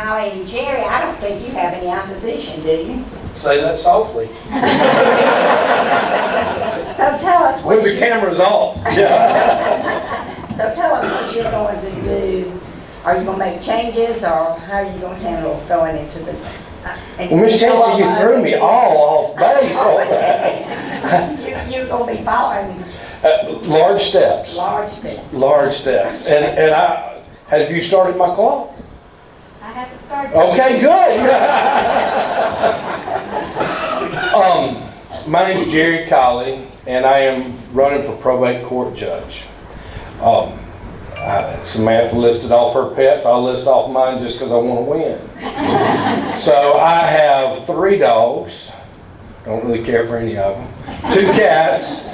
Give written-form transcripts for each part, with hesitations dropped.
Colley and Jere, I don't think you have any opposition, do you? Say that softly. So tell us what When the camera's off. Yeah. So tell us what you're going to do. Are you going to make changes, or how are you going to handle going into the... Well, Miss Chancey, you threw me all off base on that. You're going to be following Large steps. large steps. Large steps. And have you started my clock? I haven't started. Okay, good. My name's Jere Colley, and I am running for probate court judge. Samantha listed off her pets. I'll list off mine just because I want to win. So I have 3 dogs. Don't really care for any of them. 2 cats.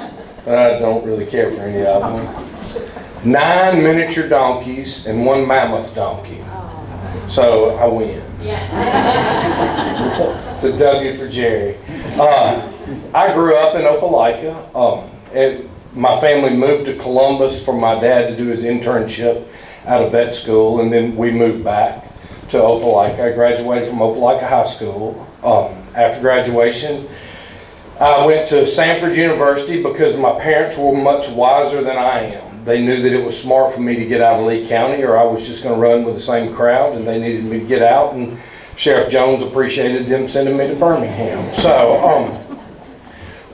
I don't really care for any of them. 9 miniature donkeys and 1 mammoth donkey. So I win. It's a W for Jerry. I grew up in Opelika. My family moved to Columbus for my dad to do his internship out of vet school, and then we moved back to Opelika. I graduated from Opelika High School. After graduation, I went to Samford University because my parents were much wiser than I am. They knew that it was smart for me to get out of Lee County, or I was just going to run with the same crowd, and they needed me to get out, and Sheriff Jones appreciated them sending me to Birmingham. So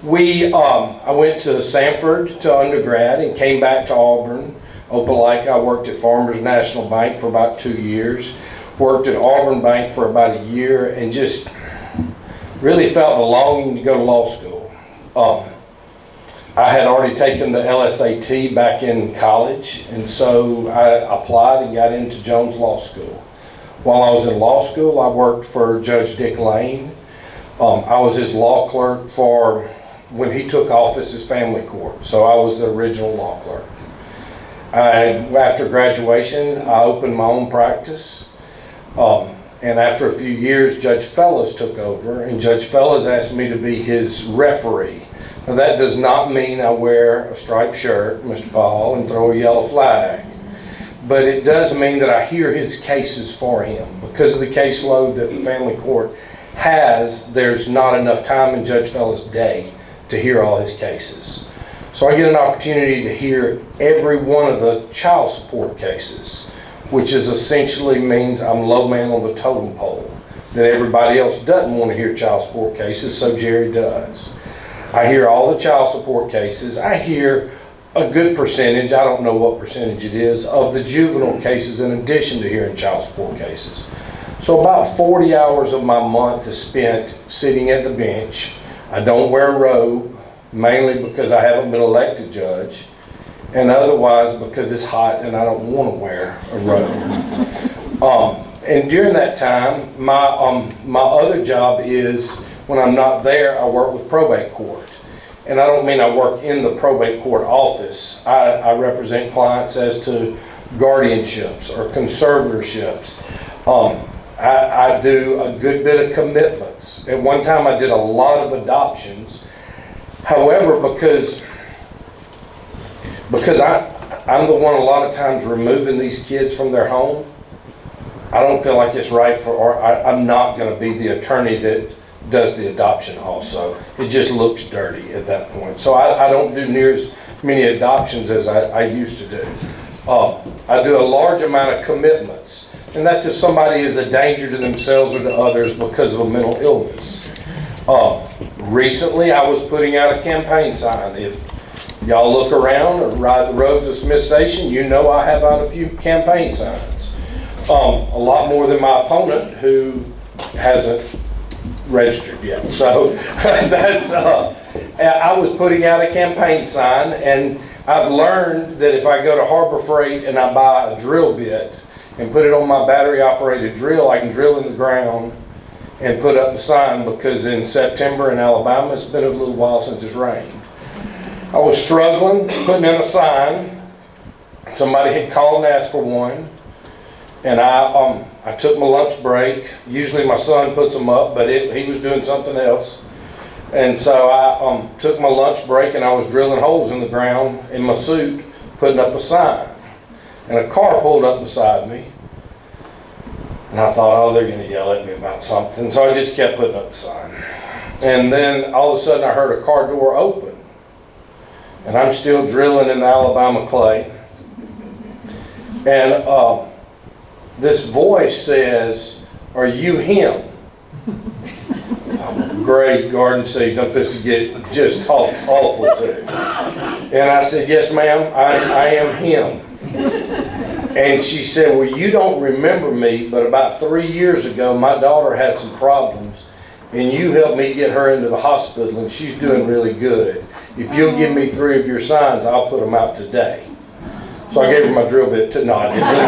I went to Samford to undergrad and came back to Auburn. Opelika, I worked at Farmers National Bank for about 2 years, worked at Auburn Bank for about a year, and just really felt a longing to go to law school. I had already taken the LSAT back in college, and so I applied and got into Jones Law School. While I was in law school, I worked for Judge Dick Lane. I was his law clerk for when he took office as family court, so I was the original law clerk. After graduation, I opened my own practice, and after a few years, Judge Fellows took over, and Judge Fellows asked me to be his referee. Now that does not mean I wear a striped shirt, Mr. Paul, and throw a yellow flag, but it does mean that I hear his cases for him. Because of the caseload that the family court has, there's not enough time in Judge Fellows' day to hear all his cases. So I get an opportunity to hear every one of the child support cases, which is essentially means I'm low man on the totem pole, that everybody else doesn't want to hear child support cases, so Jerry does. I hear all the child support cases. I hear a good percentage, I don't know what percentage it is, of the juvenile cases in addition to hearing child support cases. So about 40 hours of my month is spent sitting at the bench. I don't wear a robe, mainly because I haven't been elected judge, and otherwise because it's hot and I don't want to wear a robe. And during that time, my other job is, when I'm not there, I work with probate court. And I don't mean I work in the probate court office. I represent clients as to guardianships or conservatorships. I do a good bit of commitments. At one time I did a lot of adoptions. However, because I'm the one a lot of times removing these kids from their home, I don't feel like it's right I'm not going to be the attorney that does the adoption also. It just looks dirty at that point. So I don't do near as many adoptions as I used to do. I do a large amount of commitments, and that's if somebody is a danger to themselves or to others because of a mental illness. Recently, I was putting out a campaign sign. If y'all look around or ride the roads of Smith Station, you know I have out a few campaign signs. A lot more than my opponent, who hasn't registered yet. So that's I was putting out a campaign sign, and I've learned that if I go to Harbor Freight and I buy a drill bit and put it on my battery operated drill, I can drill in the ground and put up the sign, because in September in Alabama, it's been a little while since it's rained. I was struggling putting in a sign. Somebody had called and asked for one, and I took my lunch break. Usually my son puts them up, but he was doing something else. And so I took my lunch break, and I was drilling holes in the ground in my suit, putting up a sign. And a car pulled up beside me. And I thought, oh, they're gonna yell at me about something. So I just kept putting up the sign. And then all of a sudden I heard a car door open. And I'm still drilling in the Alabama clay. And this voice says, "Are you him?" Great garden seeds. I'm supposed to get just awful too. And I said, "Yes, ma'am, I am him." And she said, "Well, you don't remember me, but about 3 years ago, my daughter had some problems, and you helped me get her into the hospital, and she's doing really good. If you'll give me 3 of your signs, I'll put them out today." So I gave her my drill bit to, no, I didn't really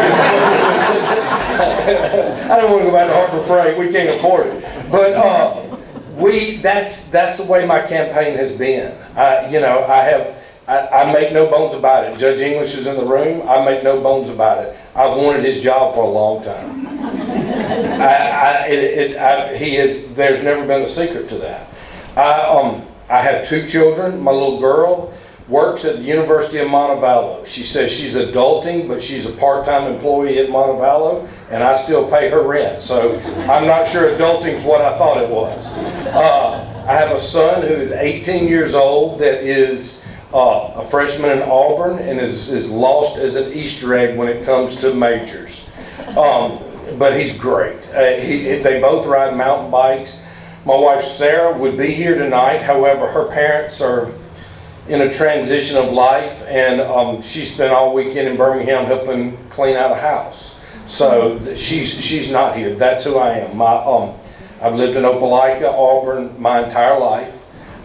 I don't want to go back to Harbor Freight, we can't afford it. But that's the way my campaign has been. I make no bones about it. Judge English is in the room. I make no bones about it. I've wanted his job for a long time. There's never been a secret to that. I have 2 children. My little girl works at the University of Montevallo. She says she's adulting, but she's a part-time employee at Montevallo, and I still pay her rent. So I'm not sure adulting's what I thought it was. I have a son who is 18 years old that is a freshman in Auburn and is lost as an Easter egg when it comes to majors. But he's great. They both ride mountain bikes. My wife Sarah would be here tonight. However, her parents are in a transition of life, and she spent all weekend in Birmingham helping clean out a house. So she's not here. That's who I am. I've lived in Opelika, Auburn my entire life.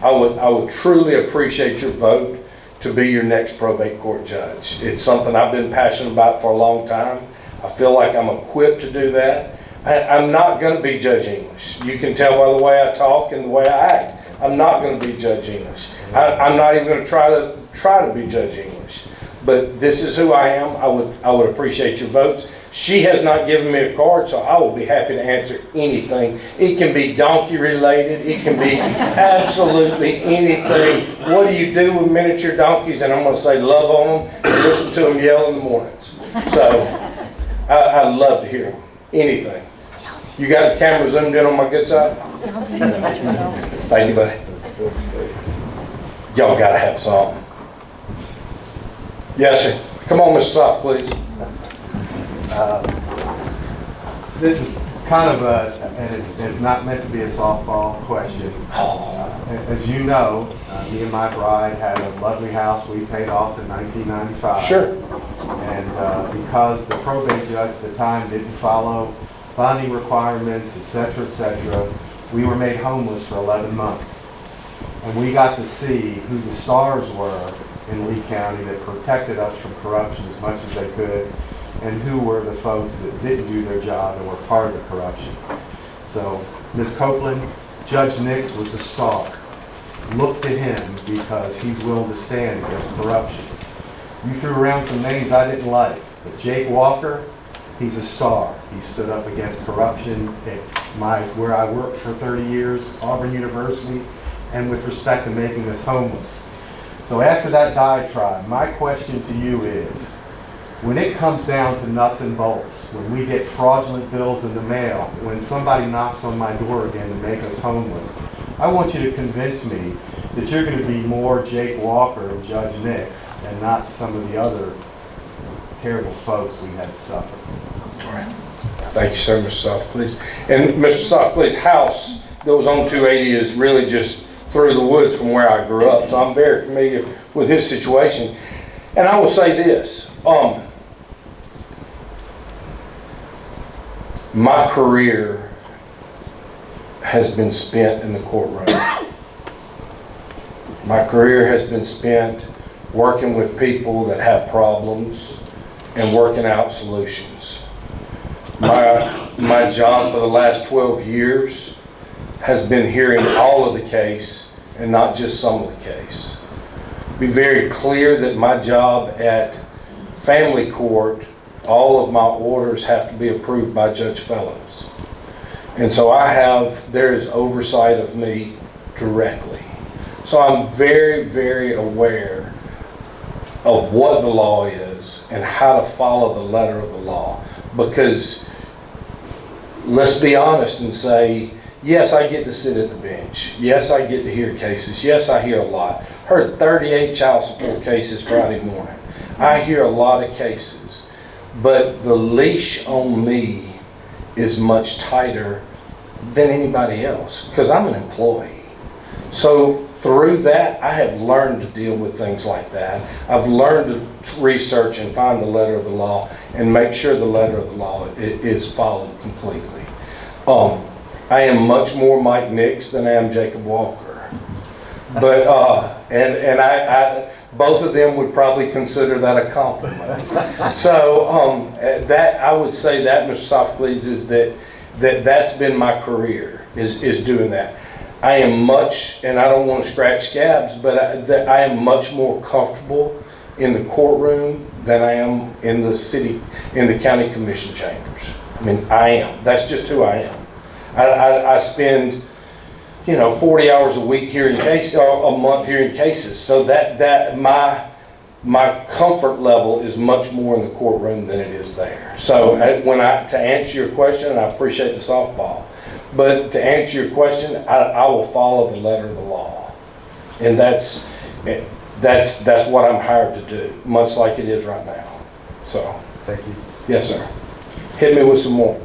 I would truly appreciate your vote to be your next probate court judge. It's something I've been passionate about for a long time. I feel like I'm equipped to do that. I'm not going to be Judge English. You can tell by the way I talk and the way I act. I'm not going to be Judge English. I'm not even going to try to be Judge English. But this is who I am. I would appreciate your votes. She has not given me a card, so I will be happy to answer anything. It can be donkey related. It can be absolutely anything. What do you do with miniature donkeys? And I'm going to say love on them and listen to them yell in the mornings. So I love to hear them. Anything. You got the camera zoomed in on my good side? Thank you, buddy. Y'all got to have something. Yes, sir. Come on, Mr. Soft, please. This is kind of and it's not meant to be a softball question. As you know, me and my bride had a lovely house we paid off in 1995. Sure. And because the probate judge at the time didn't follow bonding requirements, etc., we were made homeless for 11 months. And we got to see who the stars were in Lee County that protected us from corruption as much as they could, and who were the folks that didn't do their job and were part of the corruption. So, Ms. Copeland, Judge Nix was a star. Look to him because he's willing to stand against corruption. You threw around some names I didn't like, but Jake Walker, he's a star. He stood up against corruption at where I worked for 30 years, Auburn University, and with respect to making us homeless. So after that diatribe, my question to you is, when it comes down to nuts and bolts, when we get fraudulent bills in the mail, when somebody knocks on my door again to make us homeless, I want you to convince me that you're going to be more Jake Walker and Judge Nix and not some of the other terrible folks we had to suffer. All right. Thank you, sir, Mr. Soft, please. And Mr. Soft, please, house that was on 280 is really just through the woods from where I grew up, so I'm very familiar with his situation. And I will say this, my career has been spent in the courtroom. My career has been spent working with people that have problems and working out solutions. My job for the last 12 years has been hearing all of the case and not just some of the case. Be very clear that my job at family court, all of my orders have to be approved by Judge Fellows. And so there is oversight of me directly. So I'm very, very aware of what the law is and how to follow the letter of the law. Because let's be honest and say, yes, I get to sit at the bench. Yes, I get to hear cases. Yes, I hear a lot. Heard 38 child support cases Friday morning. I hear a lot of cases, but the leash on me is much tighter than anybody else because I'm an employee. So through that, I have learned to deal with things like that. I've learned to research and find the letter of the law and make sure the letter of the law is followed completely. I am much more Mike Nix than I am Jacob Walker. But, and I both of them would probably consider that a compliment. So, that, I would say that, Mr. Sophocles, is that's been my career, is doing that. I am much, and I don't want to scratch scabs, but I am much more comfortable in the courtroom than I am in the county commission chambers. I mean, I am. That's just who I am. I spend, 40 hours a week hearing cases, or a month hearing cases. So that my comfort level is much more in the courtroom than it is there. So to answer your question, and I appreciate the softball, but to answer your question, I will follow the letter of the law, and that's what I'm hired to do, much like it is right now. So, Thank you. yes, sir. Hit me with some more.